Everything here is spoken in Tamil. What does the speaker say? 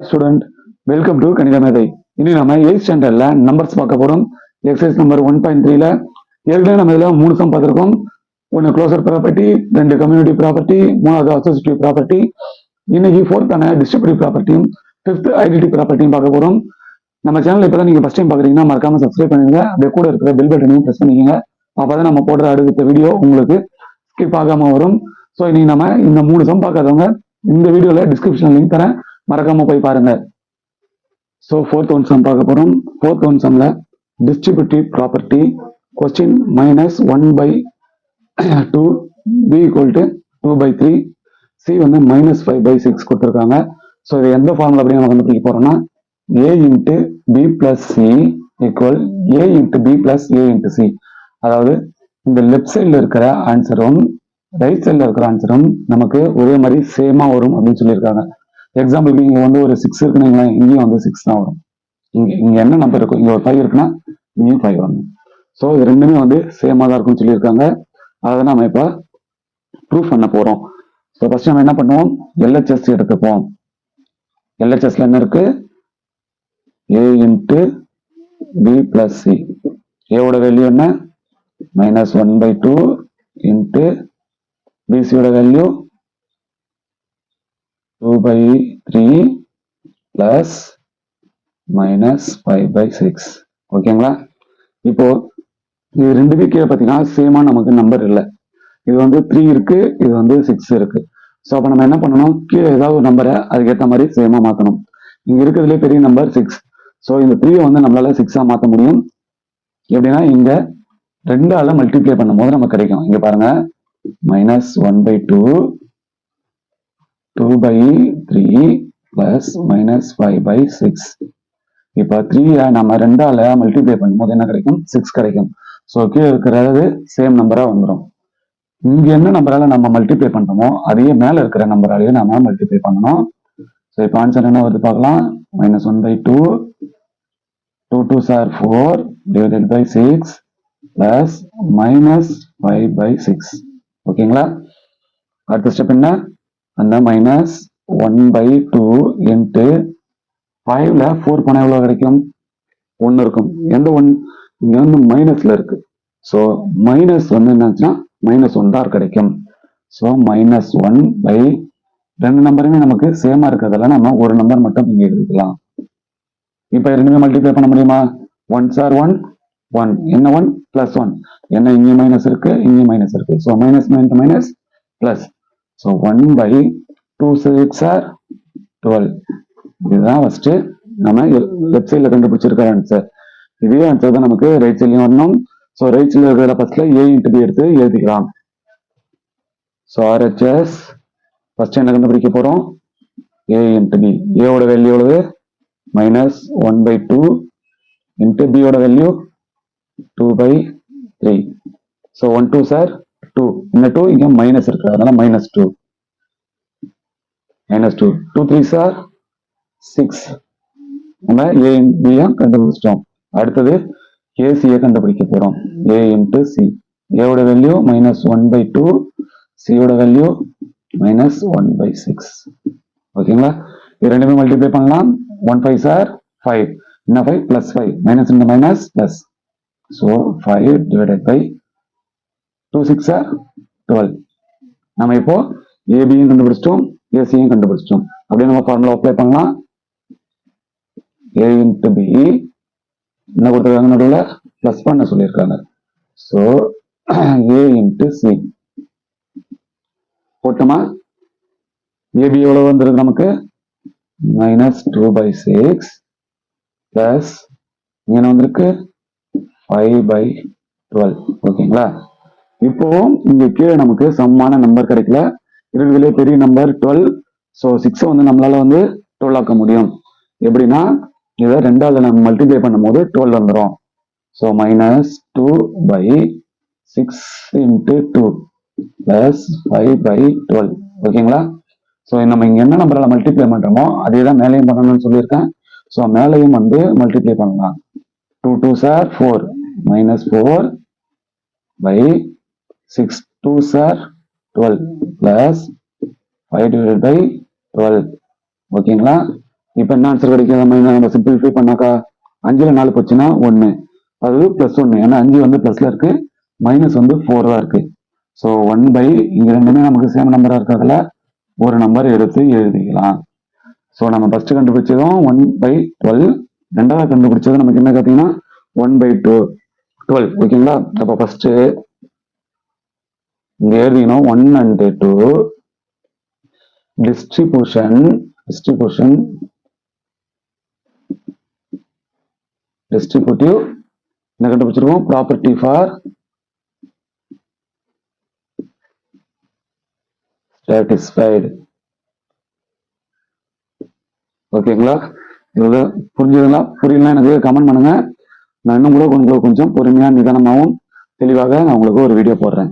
ஸ்டூடெண்ட், வெல்கம் டு கணித மேதை. இனி நம்ம 8th ஸ்டாண்டர்ட்ல நம்பர்ஸ் பார்க்க போறோம். எக்ஸசைஸ் நம்பர் 1.3ல ஏற்கனவே நம்ம இதுல 3 சம் பார்த்திருக்கோம். ஒன்று க்ளோசர் ப்ராப்பர்ட்டி, 2 கம்யூனிட்டி ப்ராப்பர்ட்டி, 3வது அசோசியேட்டிவ் ப்ராப்பர்ட்டி. இன்னைக்கு 4th டிஸ்ட்ரிபியூட்டிவ் ப்ராப்பர்ட்டியும் 5th ஐடென்டிட்டி ப்ராப்பர்ட்டியும் பார்க்க போறோம். நம்ம சேனல் இப்பதான் நீங்க ஃபர்ஸ்ட் டைம் பாக்குறீங்கன்னா மறக்காம சப்ஸ்கிரைப் பண்ணுங்க. அப்படியே கூட இருக்கிற பெல் பட்டனையும் பிரஸ் பண்ணிக்கோங்க. அப்பதான் நம்ம போடுற அடுத்த வீடியோ உங்களுக்கு ஸ்கிப் ஆகாம வரும். ஸோ இன்னைக்கு நம்ம இந்த 3 சம் பார்க்காதவங்க இந்த வீடியோல டிஸ்கிரிப்ஷன் லிங்க் தரேன், மறக்காம போய் பாருங்க. ஸோ 4th ஒன் சம் பார்க்க போறோம். 4th ஒன் சம்ல distributive property question -1/2 b = 2/3 c வந்து -5/6 கொடுத்துருக்காங்க. ஸோ இது எந்த ஃபார்முலா அப்படின்னு நம்ம கண்டுபிடிக்க போறோம்னா a × b + c = a × b + a × c. அதாவது இந்த லெஃப்ட் சைடில் இருக்கிற ஆன்சரும் ரைட் சைடில் இருக்கிற ஆன்சரும் நமக்கு ஒரே மாதிரி சேமா வரும் அப்படின்னு சொல்லியிருக்காங்க. எக்ஸாம்பிளுக்கு இங்க வந்து ஒரு 6 இருக்குன்னு இங்கேயும் வந்து 6 தான் வரும். இங்க என்ன நம்பர் இருக்கும், இங்க ஒரு 5 இருக்குன்னா இங்கேயும் 5 வரணும். ஸோ இது ரெண்டுமே வந்து சேமா தான் இருக்கும்னு சொல்லியிருக்காங்க. அதை நம்ம இப்ப ப்ரூஃப் பண்ண போறோம். ஸோ ஃபர்ஸ்ட் நம்ம என்ன பண்ணுவோம், LHS எடுத்துப்போம். LHSல என்ன இருக்கு, a × b + c. ஏவோட வேல்யூ என்ன, -1/2 × bc-யோட வேல்யூ 2/3 + -5/6. ஓகேங்களா? இப்போ இது ரெண்டுமே கீழே பார்த்தீங்கன்னா சேமா நமக்கு நம்பர் இல்லை. இது வந்து 3 இருக்கு, இது வந்து 6 இருக்கு. ஸோ அப்போ நம்ம என்ன பண்ணணும், கீழே ஏதாவது ஒரு நம்பரை அதுக்கேற்ற மாதிரி சேமா மாற்றணும். இங்க இருக்கிறதுலே பெரிய நம்பர் 6. ஸோ இந்த 3 வந்து நம்மளால 6-ஆ மாற்ற முடியும். எப்படின்னா இங்க 2ஆல மல்டிப்ளை பண்ணும்போது நமக்கு கிடைக்கும். இங்க பாருங்க, -1/2 2/3 + -5/6. இப்போ 3 நம்ம 2ஆல மல்டிப்ளை பண்ணும்போது என்ன கிடைக்கும், 6 கிடைக்கும். ஸோ கீழே இருக்கிறது சேம் நம்பரா வந்துடும். இங்க என்ன நம்பரால நம்ம மல்டிப்ளை பண்றோமோ அதையே மேல இருக்கிற நம்பராலேயே நம்ம மல்டிப்ளை பண்ணணும். ஸோ இப்போ ஆன்சர் என்ன வருது பார்க்கலாம். -1/2 2 2s are 4 / 6 + -5/6. ஓகேங்களா? அடுத்த ஸ்டெப் என்ன, அந்த -1/2 × 5ல 4 போனா எவ்வளவு கிடைக்கும், 1 இருக்கும். எந்த 1, இங்க வந்து மைனஸ்ல இருக்கு. ஸோ மைனஸ் வந்து என்னாச்சுன்னா -1 தான் கிடைக்கும். ஸோ -1 ரெண்டு நம்பருமே நமக்கு சேமா இருக்கிறதால நம்ம ஒரு நம்பர் மட்டும் இங்க எடுத்துக்கலாம். இப்ப ரெண்டுமே மல்டிப்ளை பண்ண முடியுமா, 1s are 1 1, என்ன 1 +1, என்ன இங்கே மைனஸ் இருக்கு, இங்கே மைனஸ் இருக்கு. So -, plus. So 1/2 6 are 12. இதுதான் ஃபர்ஸ்ட் நம்ம லெஃப்ட் சைட்ல கண்டுபிடிச்சிருக்க ஆன்சர். இதே ஆன்சர் தான் நமக்கு ரைட் சைட்லயும் வரணும். ஸோ ரைட் சைட்ல இருக்கிற ஃபர்ஸ்ட்ல a × b எடுத்து எழுதிக்கலாம். ஸோ RHS ஃபர்ஸ்ட் என்ன கண்டுபிடிக்க போறோம், a × b. ஏவோட வேல்யூ எவ்வளவு, -1/2 × b யோட வேல்யூ 2/3. ஸோ 1 2s are 2, இந்த 2 இங்க மைனஸ் இருக்கு, அதனால -2 -2 2 3s are 6. நம்ம a × b கண்டுபிடிச்சிட்டோம். அடுத்தது AC கண்டுபிடிக்க போறோம். a × c. ஏவோட வேல்யூ -1/2, c-யோட வேல்யூ -1/6. ஓகேங்களா? இது ரெண்டுமே மல்டிப்ளை பண்ணலாம். 1 5s are 5, என்ன 5 +5, மைனஸ் இந்த மைனஸ் பிளஸ். So 5 / 2 6 are 12. நம்ம இப்போ ஏபியும் கண்டுபிடிச்சிட்டோம், ஏசியும் கண்டுபிடிச்சிட்டோம். அப்படியே நம்ம ஃபார்முலா அப்ளை பண்ணலாம். a × b என்ன கொடுத்துருக்காங்க, நடுவில் பிளஸ் பண்ண சொல்லியிருக்காங்க. ஸோ a × c போட்டோமா, ஏபி எவ்வளவு வந்திருக்கு நமக்கு, -2/6 பிளஸ் இங்க வந்திருக்கு 5/12. ஓகேங்களா? இப்போ இங்க கீழே நமக்கு சமமான நம்பர் கிடைக்கல, இருக்கிறதுலே பெரிய நம்பர் 12. ஸோ 6 வந்து நம்மளால வந்து 12 ஆக்க முடியும். எப்படின்னா இதை 2ஆல நம்ம மல்டிப்ளை பண்ணும்போது 12 வந்துடும். ஸோ -2/6 × 2 + 5/12. ஓகேங்களா? ஸோ நம்ம இங்க என்ன நம்பரால மல்டிப்ளை பண்றோமோ அதே தான் மேலையும் பண்ணணும்னு சொல்லியிருக்கேன். ஸோ மேலையும் வந்து மல்டிப்ளை பண்ணலாம். 2 2s are 4, -4/6 2s are 12 + 5/12. ஓகேங்களா? இப்போ என்ன ஆன்சர் கிடைக்கும்? நம்ம சிம்பிளிஃபை பண்ணாக்கா 5ல் 4 போச்சுன்னா 1, அது +1. ஏன்னா 5 வந்து ப்ளஸ்ல இருக்கு, மைனஸ் வந்து 4 தான் இருக்கு. ஸோ 1/, இங்க ரெண்டுமே நமக்கு சேம் நம்பரா இருக்கிறதுல ஒரு நம்பர் எடுத்து எழுதிக்கலாம். ஸோ நம்ம ஃபர்ஸ்ட் கண்டுபிடிச்சதும் 1/12, ரெண்டாவது கண்டுபிடிச்சது நமக்கு என்ன பார்த்தீங்கன்னா 1/12. ஓகேங்களா? அப்போ ஃபர்ஸ்ட் இங்க எழுதிக்கணும் 1 and 2 distribution distributive என்ன கண்டுபிடிச்சிருக்கோம்? Property for satisfied. ஓகேங்களா? இது புரிஞ்சுதுங்களா? புரியலாம் எனக்கு கமெண்ட் பண்ணுங்க. நான் இன்னும் கூட உங்களுக்கு கொஞ்சம் பொறுமையா நிதானமாகவும் தெளிவாக நான் உங்களுக்கு ஒரு வீடியோ போடுறேன்.